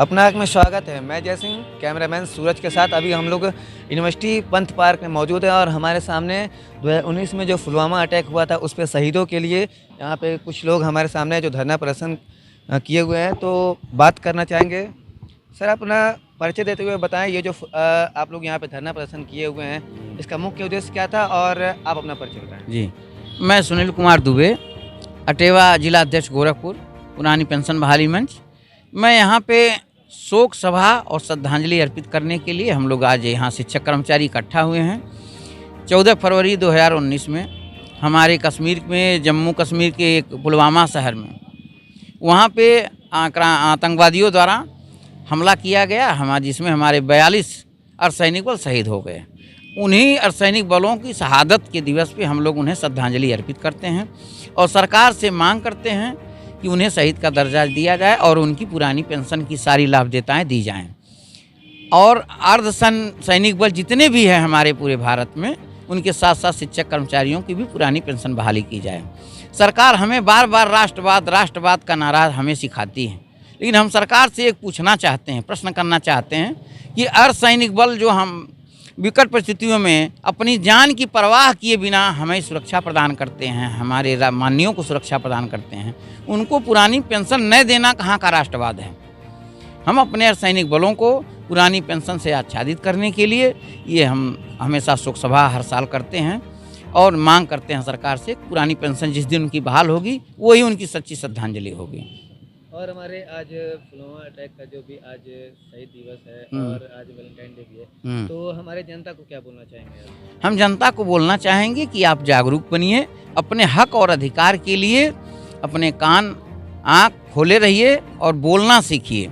अपना में स्वागत है। मैं जय सिंह, कैमरामैन सूरज के साथ अभी हम लोग यूनिवर्सिटी पंथ पार्क में मौजूद हैं और हमारे सामने 2019 में जो पुलवामा अटैक हुआ था उस पे शहीदों के लिए यहाँ पे कुछ लोग हमारे सामने जो धरना प्रदर्शन किए हुए हैं, तो बात करना चाहेंगे। सर, अपना परिचय देते हुए बताएं, ये जो आप लोग यहाँ पे धरना प्रदर्शन किए हुए हैं, इसका मुख्य उद्देश्य क्या था और आप अपना परिचय बताएं। जी, मैं सुनील कुमार दुबे, अटेवा जिला अध्यक्ष गोरखपुर, पुरानी पेंशन बहाली मंच। मैं यहाँ पे शोक सभा और श्रद्धांजलि अर्पित करने के लिए हम लोग आज यहाँ शिक्षक कर्मचारी इकट्ठा हुए हैं। 14 फरवरी 2019 में हमारे कश्मीर में, जम्मू कश्मीर के एक पुलवामा शहर में, वहाँ पे आतंकवादियों द्वारा हमला किया गया, जिसमें हमारे 42 अर्धसैनिक बल शहीद हो गए। उन्हीं अर्धसैनिक बलों की शहादत के दिवस पे हम लोग उन्हें श्रद्धांजलि अर्पित करते हैं और सरकार से मांग करते हैं कि उन्हें शहीद का दर्जा दिया जाए और उनकी पुरानी पेंशन की सारी लाभदेयताएँ दी जाएं। और अर्धसैनिक बल जितने भी हैं हमारे पूरे भारत में, उनके साथ साथ शिक्षक कर्मचारियों की भी पुरानी पेंशन बहाली की जाए। सरकार हमें बार बार राष्ट्रवाद का नारा हमें सिखाती है, लेकिन हम सरकार से एक पूछना चाहते हैं, प्रश्न करना चाहते हैं कि अर्धसैनिक बल जो हम विकट परिस्थितियों में अपनी जान की परवाह किए बिना हमें सुरक्षा प्रदान करते हैं, हमारे माननीयों को सुरक्षा प्रदान करते हैं, उनको पुरानी पेंशन न देना कहाँ का राष्ट्रवाद है। हम अपने अर्धसैनिक बलों को पुरानी पेंशन से आच्छादित करने के लिए ये हम हमेशा शोक सभा हर साल करते हैं और मांग करते हैं सरकार से, पुरानी पेंशन जिस दिन उनकी बहाल होगी वही उनकी सच्ची श्रद्धांजलि होगी। और हमारे आज पुलवामा अटैक का जो भी आज शहीद दिवस है और आज वैलेंटाइन डे भी है, तो हमारे जनता को क्या बोलना चाहेंगे? हम जनता को बोलना चाहेंगे कि आप जागरूक बनिए, अपने हक और अधिकार के लिए अपने कान आँख खोले रहिए और बोलना सीखिए।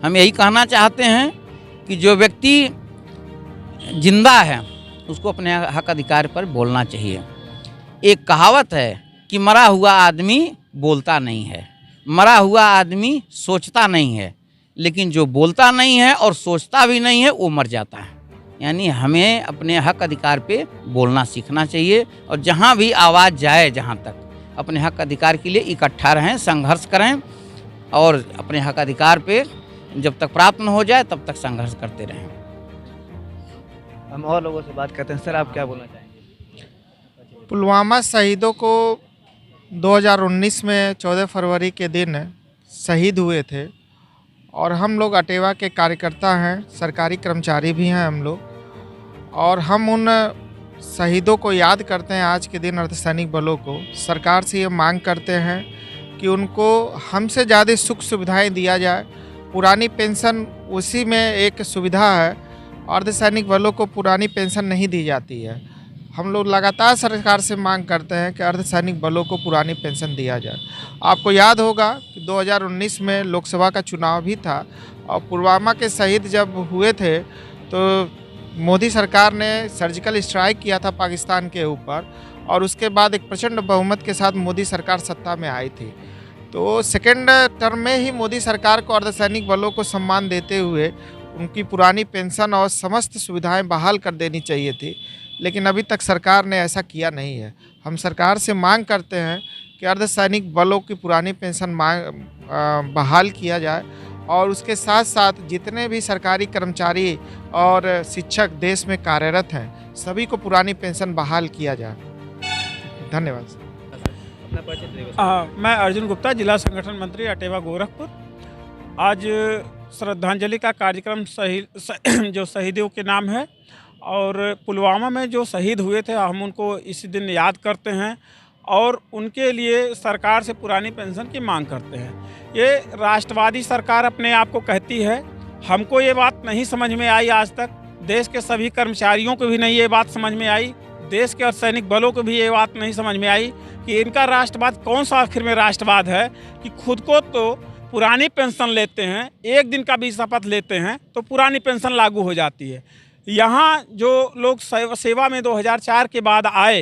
हम यही कहना चाहते हैं कि जो व्यक्ति जिंदा है उसको अपने हक अधिकार पर बोलना चाहिए। एक कहावत है कि मरा हुआ आदमी बोलता नहीं है, मरा हुआ आदमी सोचता नहीं है, लेकिन जो बोलता नहीं है और सोचता भी नहीं है वो मर जाता है। यानी हमें अपने हक अधिकार पे बोलना सीखना चाहिए और जहाँ भी आवाज़ जाए, जहाँ तक अपने हक अधिकार के लिए इकट्ठा रहें, संघर्ष करें और अपने हक अधिकार पे जब तक प्राप्त न हो जाए तब तक संघर्ष करते रहें। हम और लोगों से बात करते हैं। सर, आप क्या बोलना चाहेंगे? पुलवामा शहीदों को 2019 में 14 फरवरी के दिन शहीद हुए थे और हम लोग अटेवा के कार्यकर्ता हैं, सरकारी कर्मचारी भी हैं हम लोग, और हम उन शहीदों को याद करते हैं आज के दिन, अर्धसैनिक बलों को। सरकार से ये मांग करते हैं कि उनको हमसे ज़्यादा सुख सुविधाएं दिया जाए। पुरानी पेंशन उसी में एक सुविधा है, अर्धसैनिक बलों को पुरानी पेंशन नहीं दी जाती है। हम लोग लगातार सरकार से मांग करते हैं कि अर्धसैनिक बलों को पुरानी पेंशन दिया जाए। आपको याद होगा कि 2019 में लोकसभा का चुनाव भी था और पुलवामा के शहीद जब हुए थे तो मोदी सरकार ने सर्जिकल स्ट्राइक किया था पाकिस्तान के ऊपर और उसके बाद एक प्रचंड बहुमत के साथ मोदी सरकार सत्ता में आई थी। तो सेकेंड टर्म में ही मोदी सरकार को अर्धसैनिक बलों को सम्मान देते हुए उनकी पुरानी पेंशन और समस्त सुविधाएं बहाल कर देनी चाहिए थी, लेकिन अभी तक सरकार ने ऐसा किया नहीं है। हम सरकार से मांग करते हैं कि अर्धसैनिक बलों की पुरानी पेंशन बहाल किया जाए और उसके साथ साथ जितने भी सरकारी कर्मचारी और शिक्षक देश में कार्यरत हैं सभी को पुरानी पेंशन बहाल किया जाए। धन्यवाद। अपना परिचय। मैं अर्जुन गुप्ता, जिला संगठन मंत्री, अटेवा गोरखपुर। आज श्रद्धांजलि का कार्यक्रम जो शहीदों के नाम है और पुलवामा में जो शहीद हुए थे हम उनको इसी दिन याद करते हैं और उनके लिए सरकार से पुरानी पेंशन की मांग करते हैं। ये राष्ट्रवादी सरकार अपने आप को कहती है, हमको ये बात नहीं समझ में आई आज तक, देश के सभी कर्मचारियों को भी नहीं ये बात समझ में आई, देश के अर्धसैनिक बलों को भी ये बात नहीं समझ में आई कि इनका राष्ट्रवाद कौन सा आखिर में राष्ट्रवाद है कि खुद को तो पुरानी पेंशन लेते हैं, एक दिन का भी शपथ लेते हैं तो पुरानी पेंशन लागू हो जाती है। यहाँ जो लोग सेवा में 2004 के बाद आए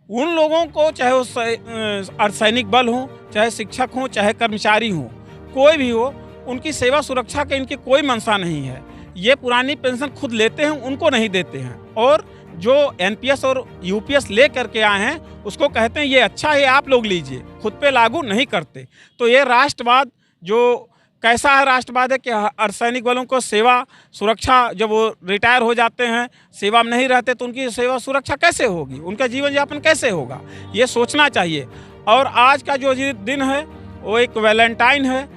उन लोगों को, चाहे वो अर्धसैनिक बल हों, चाहे शिक्षक हों, चाहे कर्मचारी हों, कोई भी हो, उनकी सेवा सुरक्षा के इनकी कोई मंशा नहीं है। ये पुरानी पेंशन खुद लेते हैं, उनको नहीं देते हैं और जो एनपीएस और यूपीएस ले करके आए हैं उसको कहते हैं ये अच्छा है आप लोग लीजिए, खुद पे लागू नहीं करते। तो ये राष्ट्रवाद जो कैसा है राष्ट्रवाद है कि अर्धसैनिक बलों को सेवा सुरक्षा, जब वो रिटायर हो जाते हैं, सेवा में नहीं रहते, तो उनकी सेवा सुरक्षा कैसे होगी, उनका जीवन यापन कैसे होगा, ये सोचना चाहिए। और आज का जो दिन है वो एक वैलेंटाइन है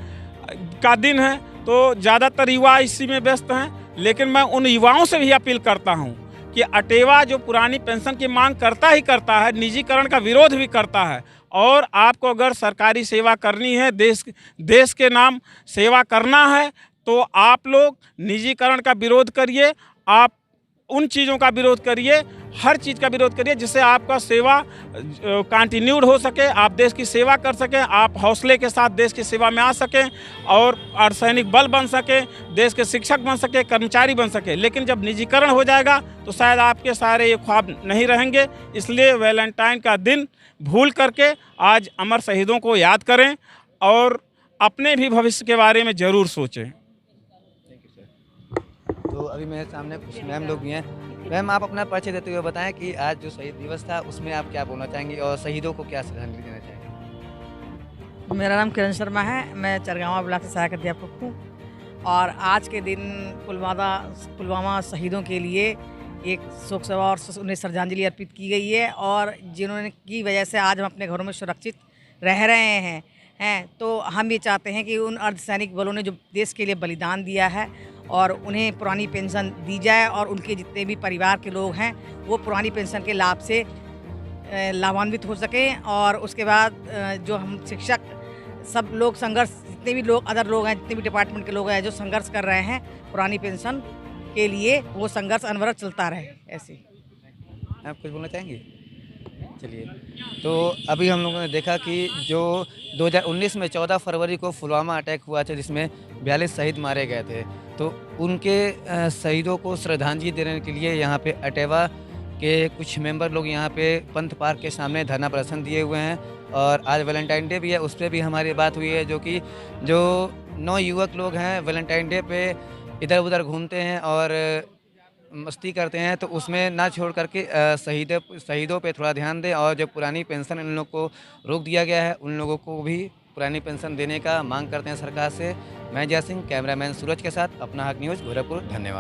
का दिन है, तो ज़्यादातर युवा इसी में व्यस्त हैं। लेकिन मैं उन युवाओं से भी अपील करता हूं कि अटेवा जो पुरानी पेंशन की मांग करता ही करता है, निजीकरण का विरोध भी करता है। और आपको अगर सरकारी सेवा करनी है, देश के नाम सेवा करना है, तो आप लोग निजीकरण का विरोध करिए, आप उन चीज़ों का विरोध करिए, हर चीज़ का विरोध करिए जिससे आपका सेवा कंटिन्यूड हो सके, आप देश की सेवा कर सकें, आप हौसले के साथ देश की सेवा में आ सकें और अर्धसैनिक बल बन सके, देश के शिक्षक बन सके, कर्मचारी बन सके। लेकिन जब निजीकरण हो जाएगा तो शायद आपके सारे ये ख्वाब नहीं रहेंगे। इसलिए वैलेंटाइन का दिन भूल करके आज अमर शहीदों को याद करें और अपने भी भविष्य के बारे में ज़रूर सोचें। तो अभी मेरे सामने कुछ मैम लोग भी हैं। मैम, आप अपना परिचय देते हुए बताएं कि आज जो शहीद दिवस था उसमें आप क्या बोलना चाहेंगी और शहीदों को क्या श्रद्धांजलि देना चाहेंगे? मेरा नाम किरण शर्मा है, मैं चरगावा ब्लॉक से सहायक अध्यापक हूँ। और आज के दिन पुलवामा शहीदों के लिए एक शोक सभा और उन्हें श्रद्धांजलि अर्पित की गई है। और जिन्होंने की वजह से आज हम अपने घरों में सुरक्षित रह रहे हैं तो हम ये चाहते हैं कि उन अर्धसैनिक बलों ने जो देश के लिए बलिदान दिया है और उन्हें पुरानी पेंशन दी जाए और उनके जितने भी परिवार के लोग हैं वो पुरानी पेंशन के लाभ से लाभान्वित हो सकें। और उसके बाद जो हम शिक्षक सब लोग संघर्ष, जितने भी लोग अदर लोग हैं, जितने भी डिपार्टमेंट के लोग हैं जो संघर्ष कर रहे हैं पुरानी पेंशन के लिए, वो संघर्ष अनवरत चलता रहे। ऐसे आप कुछ बोलना चाहेंगे? चलिए, तो अभी हम लोगों ने देखा कि जो 2019 में 14 फरवरी को पुलवामा अटैक हुआ था जिसमें 42 शहीद मारे गए थे, तो उनके शहीदों को श्रद्धांजलि देने के लिए यहाँ पे अटेवा के कुछ मेंबर लोग यहाँ पे पंथ पार्क के सामने धरना प्रदर्शन दिए हुए हैं। और आज वैलेंटाइन डे भी है, उस पर भी हमारी बात हुई है, जो कि जो 9 युवक लोग हैं वैलेंटाइन डे पे इधर उधर घूमते हैं और मस्ती करते हैं, तो उसमें ना छोड़ करके शहीदों पे थोड़ा ध्यान दें। और जो पुरानी पेंशन इन लोग को रोक दिया गया है, उन लोगों को भी पुरानी पेंशन देने का मांग करते हैं सरकार से। मैं जय सिंह, कैमरामैन सूरज के साथ अपना हक न्यूज़ गोरखपुर। धन्यवाद।